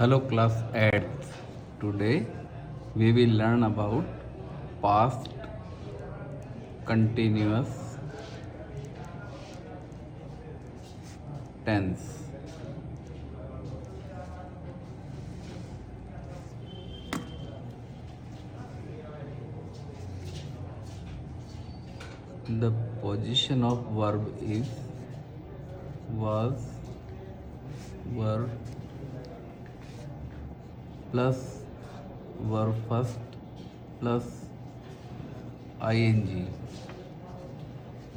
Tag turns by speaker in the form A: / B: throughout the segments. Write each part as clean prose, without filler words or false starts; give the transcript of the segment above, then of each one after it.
A: Hello class 8th. Today we will learn about past continuous tense. The position of verb is was, were plus verb first plus ing.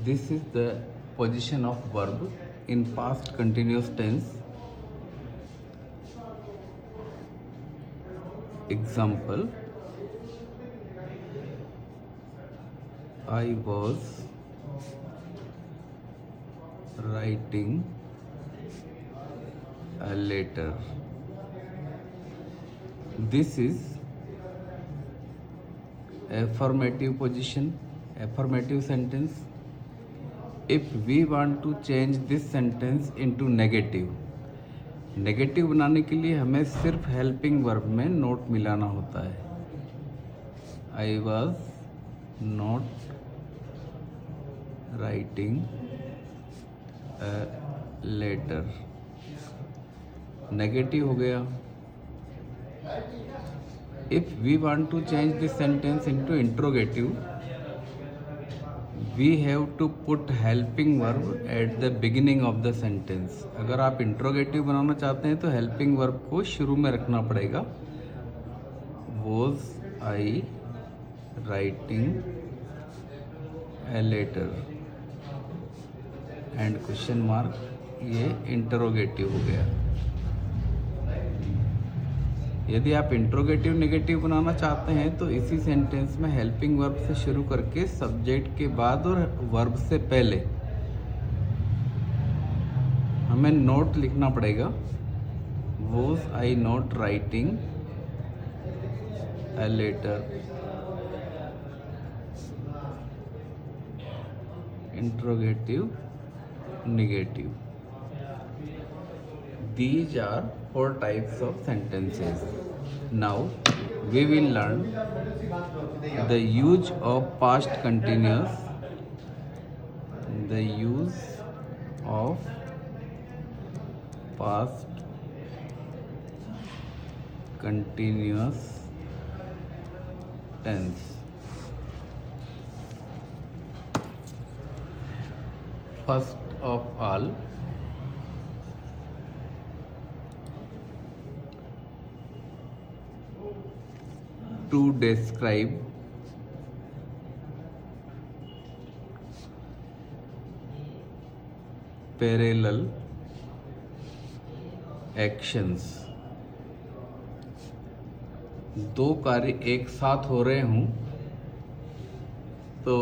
A: This is the position of verb in past continuous tense. Example: I was writing a letter. This is affirmative position, affirmative sentence. If we want to change this sentence into negative, negative बनाने के लिए हमें सिर्फ helping verb में note मिलाना होता है. I was not writing a letter. Negative हो गया. If we want to change this sentence into interrogative, we have to put helping verb at the beginning of the sentence. अगर आप interrogative बनाना चाहते हैं तो helping verb को शुरू में रखना पड़ेगा. Was I writing a letter? And question mark, ये interrogative हो गया. यदि आप इंट्रोगेटिव नेगेटिव बनाना चाहते हैं तो इसी सेंटेंस में हेल्पिंग वर्ब से शुरू करके सब्जेक्ट के बाद और वर्ब से पहले हमें नोट लिखना पड़ेगा. Was I not writing a letter. Interrogative negative. These are 4 types of sentences. Now we will learn the use of past continuous. The use of past continuous tense. First of all, to describe parallel actions. दो कार्य एक साथ हो रहे हों तो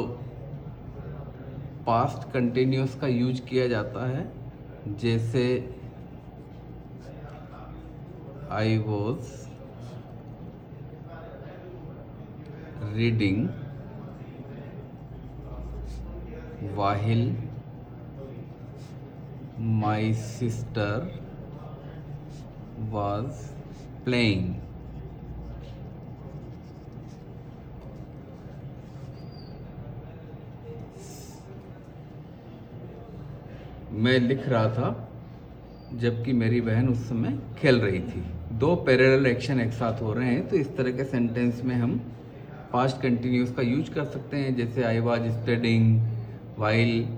A: past continuous का use किया जाता है. जैसे I was reading while my sister was playing. मैं लिख रहा था जबकि मेरी बहन उस समय खेल रही थी. दो पैरेलल एक्शन एक साथ हो रहे हैं तो इस तरह के सेंटेंस में हम पास्ट कंटिन्यूस का यूज कर सकते हैं. जैसे I was studying while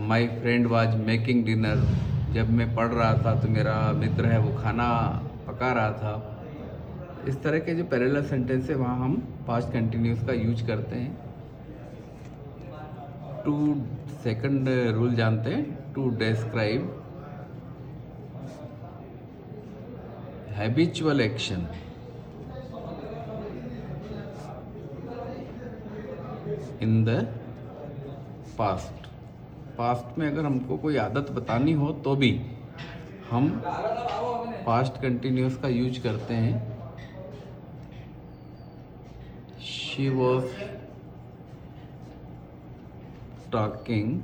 A: my friend was making dinner. जब मैं पढ़ रहा था तो मेरा मित्र है वो खाना पका रहा था. इस तरह के जो पैरेलल सेंटेंस है वहाँ हम पास्ट कंटिन्यूस का यूज करते हैं. टू सेकंड रूल जानते हैं. To describe habitual action in the past. Past में अगर हमको कोई आदत बतानी हो तो भी हम पास्ट कंटिन्यूस का यूज करते हैं. She was talking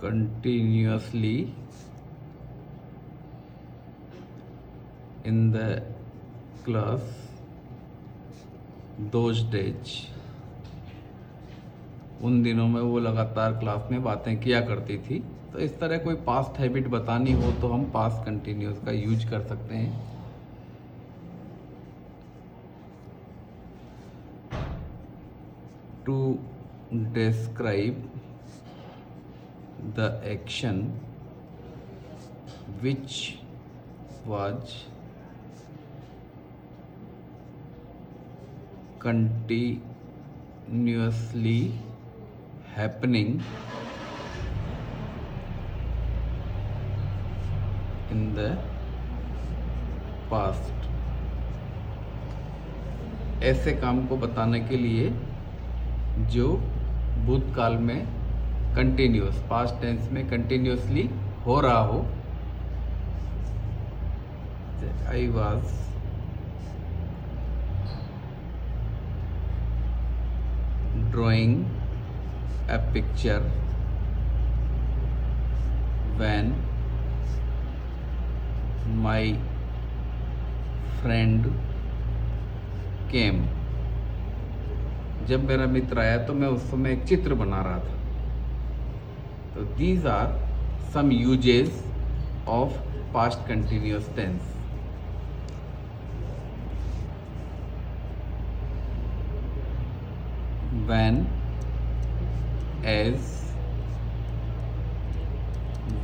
A: continuously in the class those days. उन दिनों में वो लगातार क्लास में बातें किया करती थी। तो इस तरह कोई पास्ट हैबिट बतानी हो तो हम पास्ट कंटिन्यूस का यूज कर सकते हैं। To describe the action which was continuously happening in the past। ऐसे काम को बताने के लिए जो भूतकाल में कंटिन्यूस, पास्ट टेंस में कंटिन्यूसली हो रहा हो। I was drawing a picture when my friend came। जब मेरा मित्र आया तो मैं उस समय एक चित्र बना रहा था। तो these are some uses of past continuous tense. when, as,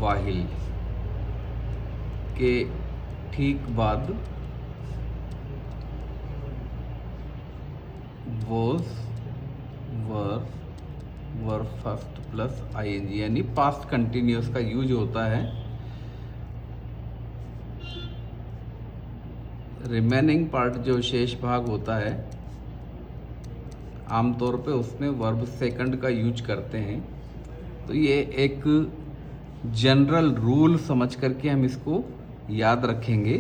A: while के ठीक बाद was, were first plus ing, यानी पास्ट कंटिन्यूअस का यूज होता है। रिमेनिंग पार्ट जो शेष भाग होता है आमतौर पे उसमें वर्ब सेकंड का यूज करते हैं। तो ये एक जनरल रूल समझ करके हम इसको याद रखेंगे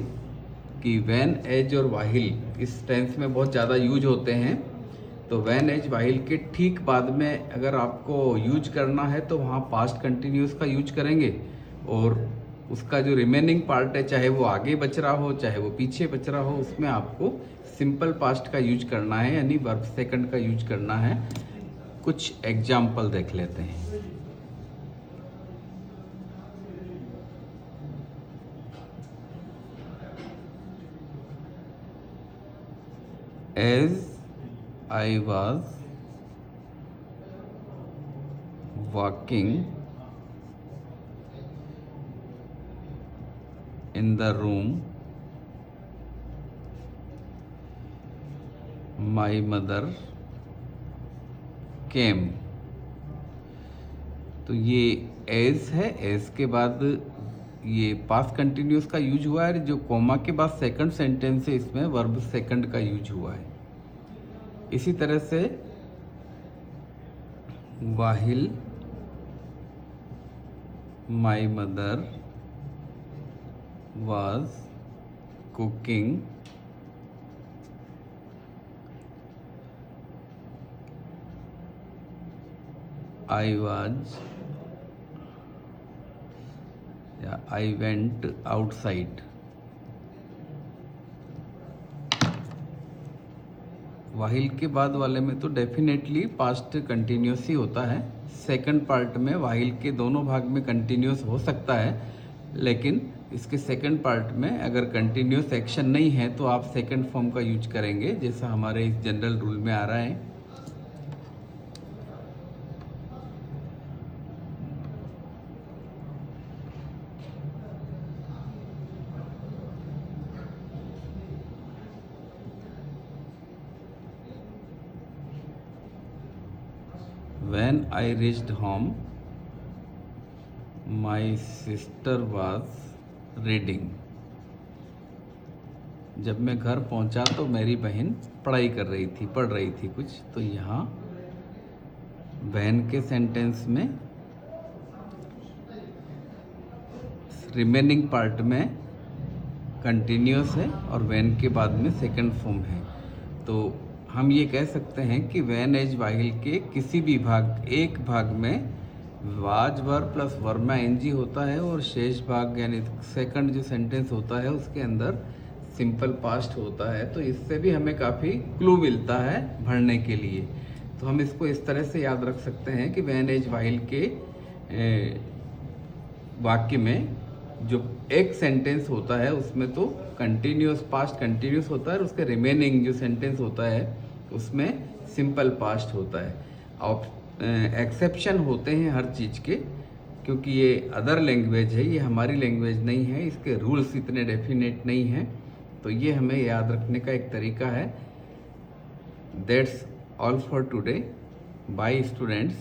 A: कि व्हेन, एज और वाहिल इस टेंस में बहुत ज़्यादा यूज होते हैं। तो व्हेन, एज, वाहिल के ठीक बाद में अगर आपको यूज करना है तो वहाँ पास्ट कंटिन्यूस का यूज करेंगे, और उसका जो रिमेनिंग पार्ट है, चाहे वो आगे बच रहा हो चाहे वो पीछे बच रहा हो, उसमें आपको सिंपल पास्ट का यूज करना है, यानी वर्ब सेकंड का यूज करना है। कुछ एग्जाम्पल देख लेते हैं। As I was walking in the room, my mother came। तो ये as है, as के बाद ये पास्ट कंटिन्यूस का यूज हुआ है। जो कोमा के बाद सेकंड सेंटेंस है इसमें वर्ब सेकंड का यूज हुआ है। इसी तरह से while my mother was cooking, I was या आई वेंट आउटसाइड। वाहिल के बाद वाले में तो डेफिनेटली पास्ट कंटिन्यूस ही होता है। सेकंड पार्ट में वाहिल के दोनों भाग में कंटिन्यूस हो सकता है, लेकिन इसके सेकंड पार्ट में अगर कंटिन्यूस एक्शन नहीं है तो आप सेकंड फॉर्म का यूज करेंगे, जैसा हमारे इस जनरल रूल में आ रहा है। When I reached home, my sister was reading। जब मैं घर पहुंचा तो मेरी बहन पढ़ाई कर रही थी, पढ़ रही थी कुछ। तो यहाँ बहन के सेंटेंस में रिमेनिंग पार्ट में कंटिन्यूस है और व्हेन के बाद में सेकंड फॉर्म है। तो हम ये कह सकते हैं कि व्हेन, एज, वाहिल के किसी भी भाग, एक भाग में वाज वर्ब प्लस वर्ब में एनजी होता है, और शेष भाग यानी सेकंड जो सेंटेंस होता है उसके अंदर सिंपल पास्ट होता है, तो इससे भी हमें काफ़ी क्लू मिलता है भरने के लिए। तो हम इसको इस तरह से याद रख सकते हैं कि व्हेन एज व्हाइल के वाक्य में जो एक सेंटेंस होता है उसमें तो कंटिन्यूस पास्ट कंटिन्यूस होता है, और उसके रिमेनिंग जो सेंटेंस होता है उसमें सिंपल पास्ट होता है। और एक्सेप्शन होते हैं हर चीज़ के, क्योंकि ये अदर लैंग्वेज है, ये हमारी लैंग्वेज नहीं है, इसके रूल्स इतने डेफिनेट नहीं हैं। तो ये हमें याद रखने का एक तरीका है। That's all for today. Bye students.